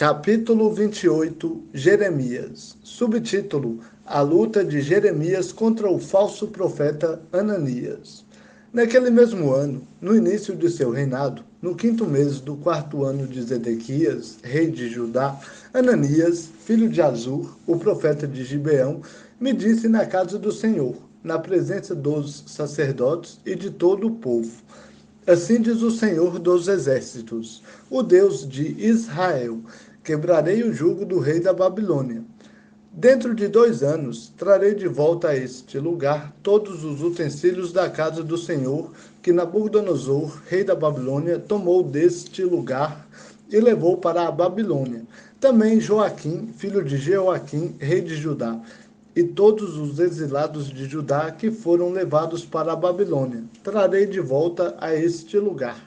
Capítulo 28, Jeremias. Subtítulo: A luta de Jeremias contra o falso profeta Ananias. Naquele mesmo ano, no início de seu reinado, no 5º mês do 4º ano de Zedequias, rei de Judá, Ananias, filho de Azur, o profeta de Gibeão, me disse na casa do Senhor, na presença dos sacerdotes e de todo o povo: Assim diz o Senhor dos Exércitos, o Deus de Israel: quebrarei o jugo do rei da Babilônia. Dentro de 2 anos, trarei de volta a este lugar todos os utensílios da casa do Senhor que Nabucodonosor, rei da Babilônia, tomou deste lugar e levou para a Babilônia. Também Joaquim, filho de Jeoaquim, rei de Judá, e todos os exilados de Judá que foram levados para a Babilônia, trarei de volta a este lugar,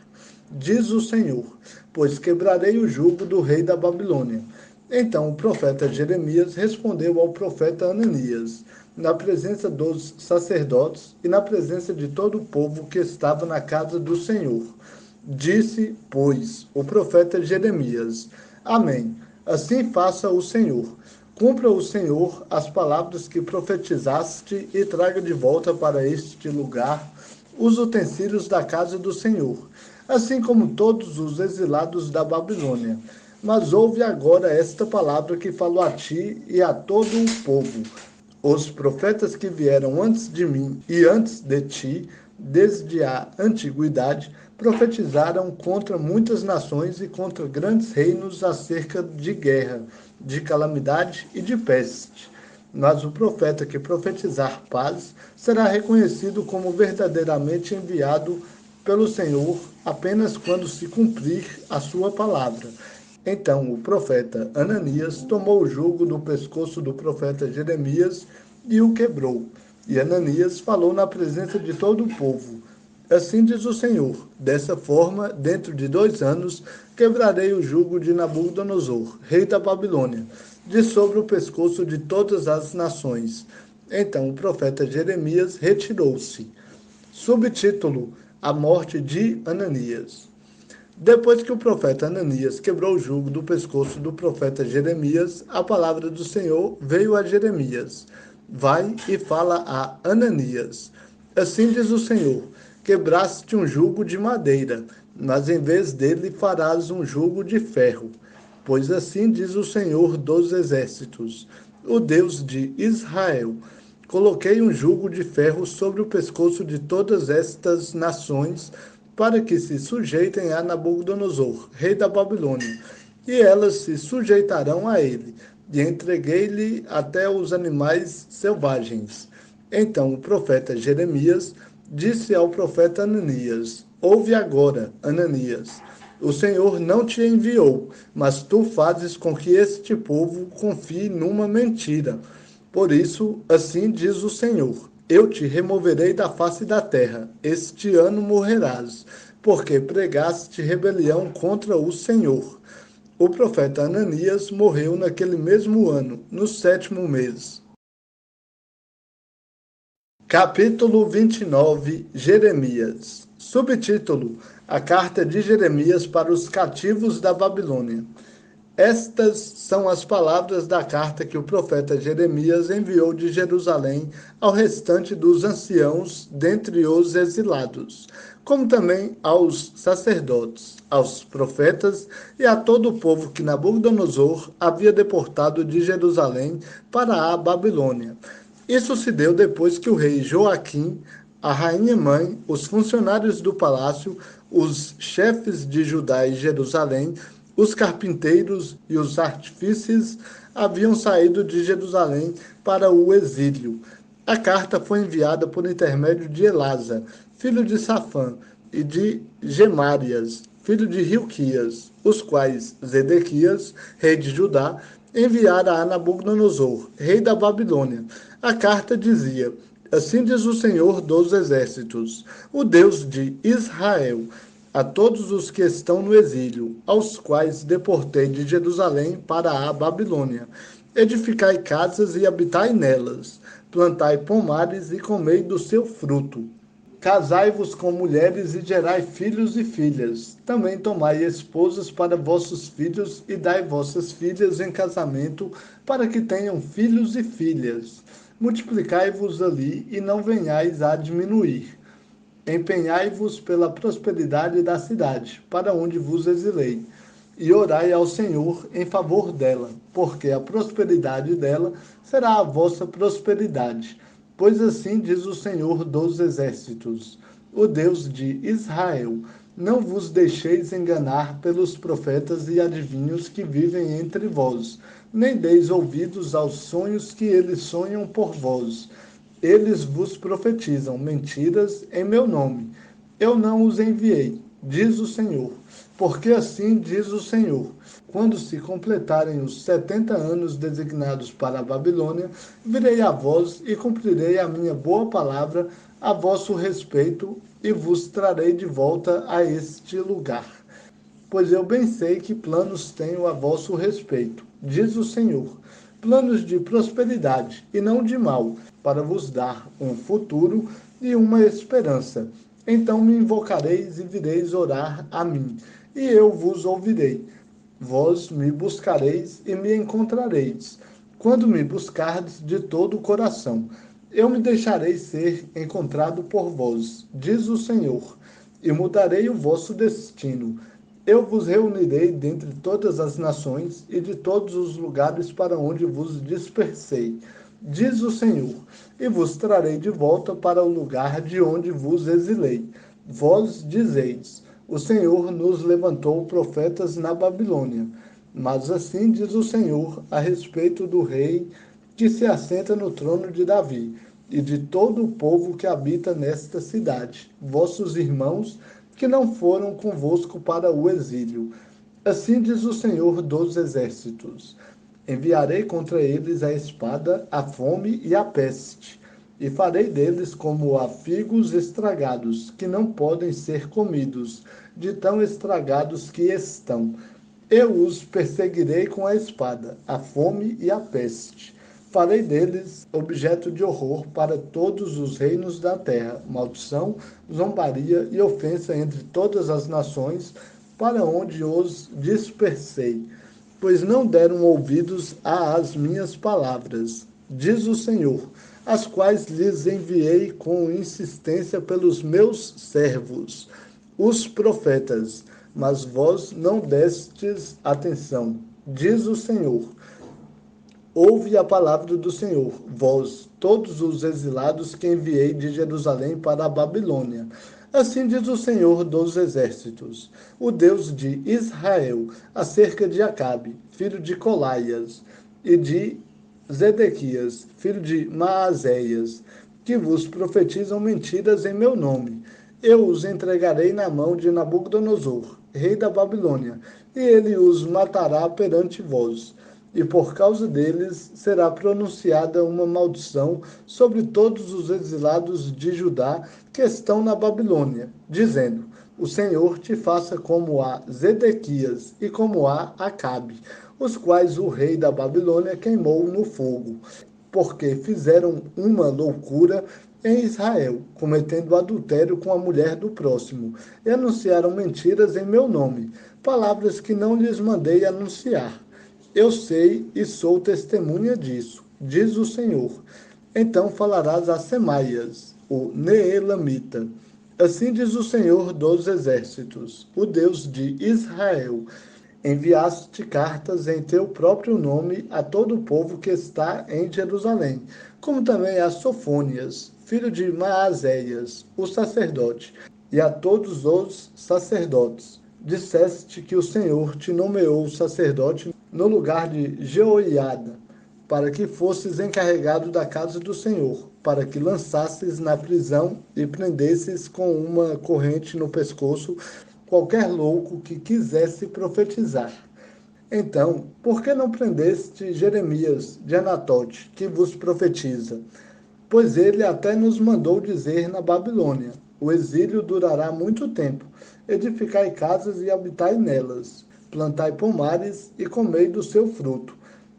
diz o Senhor, pois quebrarei o jugo do rei da Babilônia. Então o profeta Jeremias respondeu ao profeta Ananias, na presença dos sacerdotes e na presença de todo o povo que estava na casa do Senhor. Disse, pois, o profeta Jeremias: Amém. Assim faça o Senhor. Cumpra o Senhor as palavras que profetizaste e traga de volta para este lugar os utensílios da casa do Senhor, assim como todos os exilados da Babilônia. Mas ouve agora esta palavra que falo a ti e a todo o povo. Os profetas que vieram antes de mim e antes de ti, desde a antiguidade, profetizaram contra muitas nações e contra grandes reinos acerca de guerra, de calamidade e de peste. Mas o profeta que profetizar paz será reconhecido como verdadeiramente enviado pelo Senhor apenas quando se cumprir a sua palavra. Então o profeta Ananias tomou o jugo do pescoço do profeta Jeremias e o quebrou. E Ananias falou na presença de todo o povo: Assim diz o Senhor: dessa forma, dentro de 2 anos, quebrarei o jugo de Nabucodonosor, rei da Babilônia, de sobre o pescoço de todas as nações. Então o profeta Jeremias retirou-se. Subtítulo: A morte de Ananias. Depois que o profeta Ananias quebrou o jugo do pescoço do profeta Jeremias, a palavra do Senhor veio a Jeremias: Vai e fala a Ananias. Assim diz o Senhor: Quebraste um jugo de madeira, mas em vez dele farás um jugo de ferro. Pois assim diz o Senhor dos Exércitos, o Deus de Israel: Coloquei um jugo de ferro sobre o pescoço de todas estas nações, para que se sujeitem a Nabucodonosor, rei da Babilônia, e elas se sujeitarão a ele, e entreguei-lhe até os animais selvagens. Então o profeta Jeremias disse ao profeta Ananias: Ouve agora, Ananias. O Senhor não te enviou, mas tu fazes com que este povo confie numa mentira. Por isso, assim diz o Senhor: Eu te removerei da face da terra. Este ano morrerás, porque pregaste rebelião contra o Senhor. O profeta Ananias morreu naquele mesmo ano, no 7º mês. Capítulo 29, Jeremias. Subtítulo: A carta de Jeremias para os cativos da Babilônia. Estas são as palavras da carta que o profeta Jeremias enviou de Jerusalém ao restante dos anciãos dentre os exilados, como também aos sacerdotes, aos profetas e a todo o povo que Nabucodonosor havia deportado de Jerusalém para a Babilônia. Isso se deu depois que o rei Joaquim, a rainha-mãe, os funcionários do palácio, os chefes de Judá e Jerusalém, os carpinteiros e os artífices haviam saído de Jerusalém para o exílio. A carta foi enviada por intermédio de Elasa, filho de Safã, e de Gemárias, filho de Hilquias, os quais Zedequias, rei de Judá, enviara a Nabucodonosor, rei da Babilônia. A carta dizia: Assim diz o Senhor dos Exércitos, o Deus de Israel, a todos os que estão no exílio, aos quais deportei de Jerusalém para a Babilônia: Edificai casas e habitai nelas, plantai pomares e comei do seu fruto. Casai-vos com mulheres e gerai filhos e filhas. Também tomai esposas para vossos filhos e dai vossas filhas em casamento, para que tenham filhos e filhas. Multiplicai-vos ali e não venhais a diminuir. Empenhai-vos pela prosperidade da cidade, para onde vos exilei, e orai ao Senhor em favor dela, porque a prosperidade dela será a vossa prosperidade. Pois assim diz o Senhor dos Exércitos, o Deus de Israel: não vos deixeis enganar pelos profetas e adivinhos que vivem entre vós, nem deis ouvidos aos sonhos que eles sonham por vós. Eles vos profetizam mentiras em meu nome. Eu não os enviei, diz o Senhor. Porque assim diz o Senhor: quando se completarem os 70 anos designados para a Babilônia, virei a vós e cumprirei a minha boa palavra a vosso respeito e vos trarei de volta a este lugar. Pois eu bem sei que planos tenho a vosso respeito, diz o Senhor, planos de prosperidade e não de mal, para vos dar um futuro e uma esperança. Então me invocareis e vireis orar a mim, e eu vos ouvirei. Vós me buscareis e me encontrareis, quando me buscardes de todo o coração. Eu me deixarei ser encontrado por vós, diz o Senhor, e mudarei o vosso destino. Eu vos reunirei dentre todas as nações e de todos os lugares para onde vos dispersei, diz o Senhor, e vos trarei de volta para o lugar de onde vos exilei. Vós dizeis: o Senhor nos levantou profetas na Babilônia. Mas assim diz o Senhor a respeito do rei que se assenta no trono de Davi, e de todo o povo que habita nesta cidade, vossos irmãos que não foram convosco para o exílio. Assim diz o Senhor dos Exércitos: enviarei contra eles a espada, a fome e a peste, e farei deles como a figos estragados, que não podem ser comidos, de tão estragados que estão. Eu os perseguirei com a espada, a fome e a peste. Farei deles objeto de horror para todos os reinos da terra, maldição, zombaria e ofensa entre todas as nações, para onde os dispersei, pois não deram ouvidos às minhas palavras, diz o Senhor, as quais lhes enviei com insistência pelos meus servos, os profetas, mas vós não destes atenção, diz o Senhor. Ouve a palavra do Senhor, vós, todos os exilados que enviei de Jerusalém para a Babilônia. Assim diz o Senhor dos Exércitos, o Deus de Israel, acerca de Acabe, filho de Colaias, e de Zedequias, filho de Maazéias, que vos profetizam mentiras em meu nome. Eu os entregarei na mão de Nabucodonosor, rei da Babilônia, e ele os matará perante vós. E por causa deles será pronunciada uma maldição sobre todos os exilados de Judá que estão na Babilônia, dizendo: o Senhor te faça como a Zedequias e como a Acabe, os quais o rei da Babilônia queimou no fogo, porque fizeram uma loucura em Israel, cometendo adultério com a mulher do próximo, e anunciaram mentiras em meu nome, palavras que não lhes mandei anunciar. Eu sei e sou testemunha disso, diz o Senhor. Então falarás a Semaias, o Neelamita. Assim diz o Senhor dos Exércitos, o Deus de Israel: enviaste cartas em teu próprio nome a todo o povo que está em Jerusalém, como também a Sofônias, filho de Maazéias, o sacerdote, e a todos os sacerdotes. Disseste que o Senhor te nomeou sacerdote no lugar de Jeoiada, para que fosses encarregado da casa do Senhor, para que lançasses na prisão e prendesses com uma corrente no pescoço qualquer louco que quisesse profetizar. Então, por que não prendeste Jeremias de Anatote, que vos profetiza? Pois ele até nos mandou dizer na Babilônia: o exílio durará muito tempo. Edificai casas e habitai nelas. Plantai pomares e comei do seu fruto.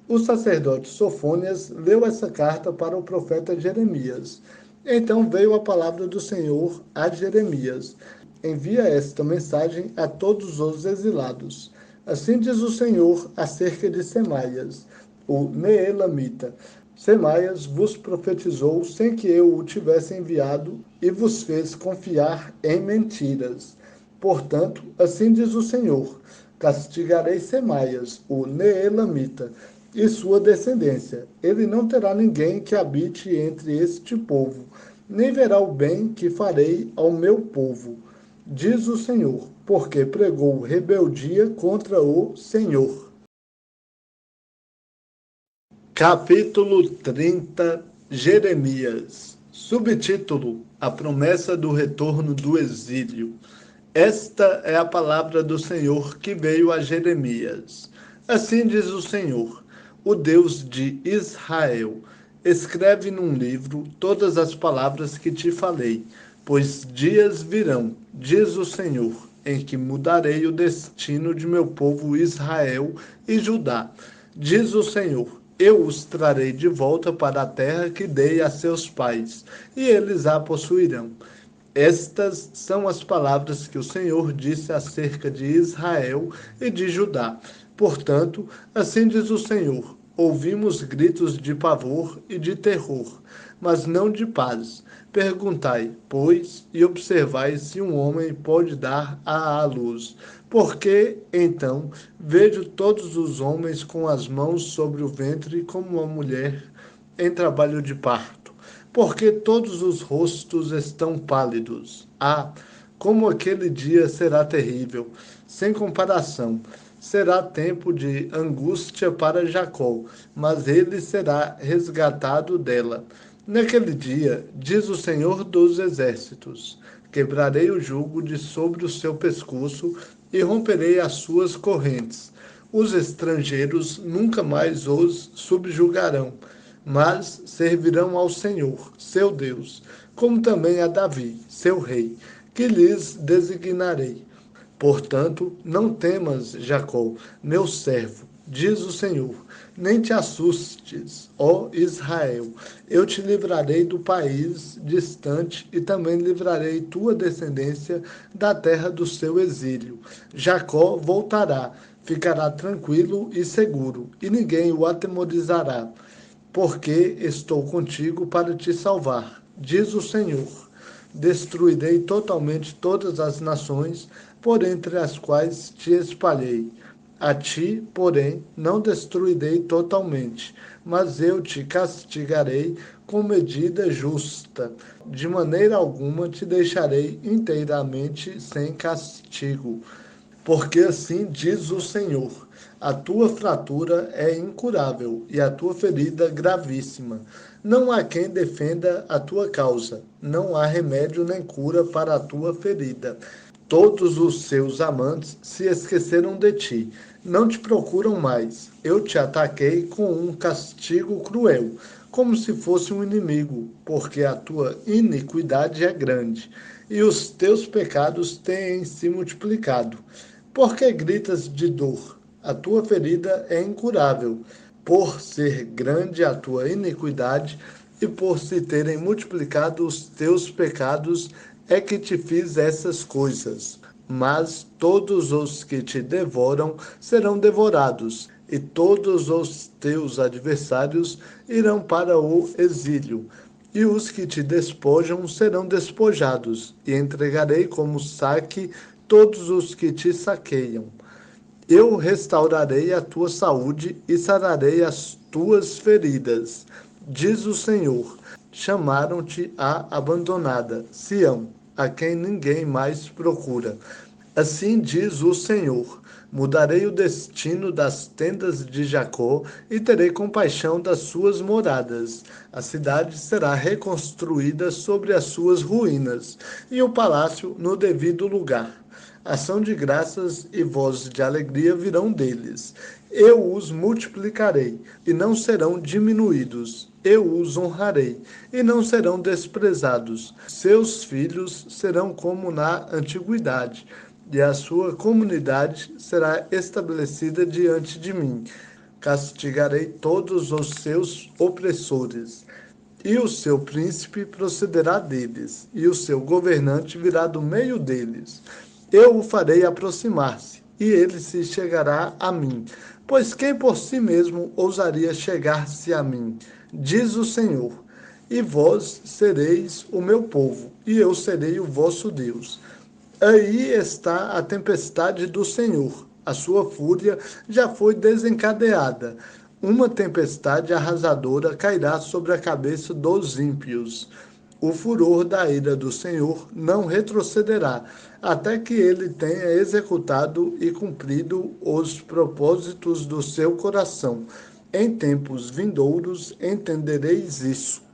O sacerdote Sofônias leu essa carta para o profeta Jeremias. Então veio a palavra do Senhor a Jeremias: envia esta mensagem a todos os exilados. Assim diz o Senhor acerca de Semaias, o Neelamita. Semaias vos profetizou sem que eu o tivesse enviado e vos fez confiar em mentiras. Portanto, assim diz o Senhor: castigarei Semaias, o Neelamita, e sua descendência. Ele não terá ninguém que habite entre este povo, nem verá o bem que farei ao meu povo, diz o Senhor, porque pregou rebeldia contra o Senhor. Capítulo 30, Jeremias. Subtítulo: A promessa do retorno do exílio. Esta é a palavra do Senhor que veio a Jeremias. Assim diz o Senhor, o Deus de Israel: escreve num livro todas as palavras que te falei, pois dias virão, diz o Senhor, em que mudarei o destino de meu povo Israel e Judá. Diz o Senhor: eu os trarei de volta para a terra que dei a seus pais, e eles a possuirão. Estas são as palavras que o Senhor disse acerca de Israel e de Judá. Portanto, assim diz o Senhor: ouvimos gritos de pavor e de terror, mas não de paz. Perguntai, pois, e observai se um homem pode dar à luz. Porque, então, vejo todos os homens com as mãos sobre o ventre como uma mulher em trabalho de parto, porque todos os rostos estão pálidos. Ah, como aquele dia será terrível, sem comparação. Será tempo de angústia para Jacó, mas ele será resgatado dela. Naquele dia, diz o Senhor dos Exércitos, quebrarei o jugo de sobre o seu pescoço e romperei as suas correntes. Os estrangeiros nunca mais os subjugarão, mas servirão ao Senhor, seu Deus, como também a Davi, seu rei, que lhes designarei. Portanto, não temas, Jacó, meu servo, diz o Senhor, nem te assustes, ó Israel. Eu te livrarei do país distante e também livrarei tua descendência da terra do seu exílio. Jacó voltará, ficará tranquilo e seguro, e ninguém o atemorizará, porque estou contigo para te salvar, diz o Senhor. Destruirei totalmente todas as nações por entre as quais te espalhei. A ti, porém, não destruirei totalmente, mas eu te castigarei com medida justa. De maneira alguma te deixarei inteiramente sem castigo. Porque assim diz o Senhor: a tua fratura é incurável e a tua ferida gravíssima. Não há quem defenda a tua causa, não há remédio nem cura para a tua ferida. Todos os seus amantes se esqueceram de ti, não te procuram mais. Eu te ataquei com um castigo cruel, como se fosse um inimigo, porque a tua iniquidade é grande e os teus pecados têm se multiplicado. Por que gritas de dor? A tua ferida é incurável, por ser grande a tua iniquidade e por se terem multiplicado os teus pecados, é que te fiz essas coisas. Mas todos os que te devoram serão devorados, e todos os teus adversários irão para o exílio. E os que te despojam serão despojados, e entregarei como saque todos os que te saqueiam. Eu restaurarei a tua saúde e sararei as tuas feridas, diz o Senhor. Chamaram-te a abandonada, Sião, a quem ninguém mais procura. Assim diz o Senhor: mudarei o destino das tendas de Jacó e terei compaixão das suas moradas. A cidade será reconstruída sobre as suas ruínas, e o palácio no devido lugar. Ação de graças e vozes de alegria virão deles. Eu os multiplicarei, e não serão diminuídos. Eu os honrarei, e não serão desprezados. Seus filhos serão como na antiguidade, e a sua comunidade será estabelecida diante de mim. Castigarei todos os seus opressores. e o seu príncipe procederá deles, e o seu governante virá do meio deles. Eu o farei aproximar-se, e ele se chegará a mim. Pois quem por si mesmo ousaria chegar-se a mim? Diz o Senhor. E vós sereis o meu povo, e eu serei o vosso Deus. Aí está a tempestade do Senhor. A sua fúria já foi desencadeada. Uma tempestade arrasadora cairá sobre a cabeça dos ímpios. O furor da ira do Senhor não retrocederá, até que ele tenha executado e cumprido os propósitos do seu coração. Em tempos vindouros entendereis isso.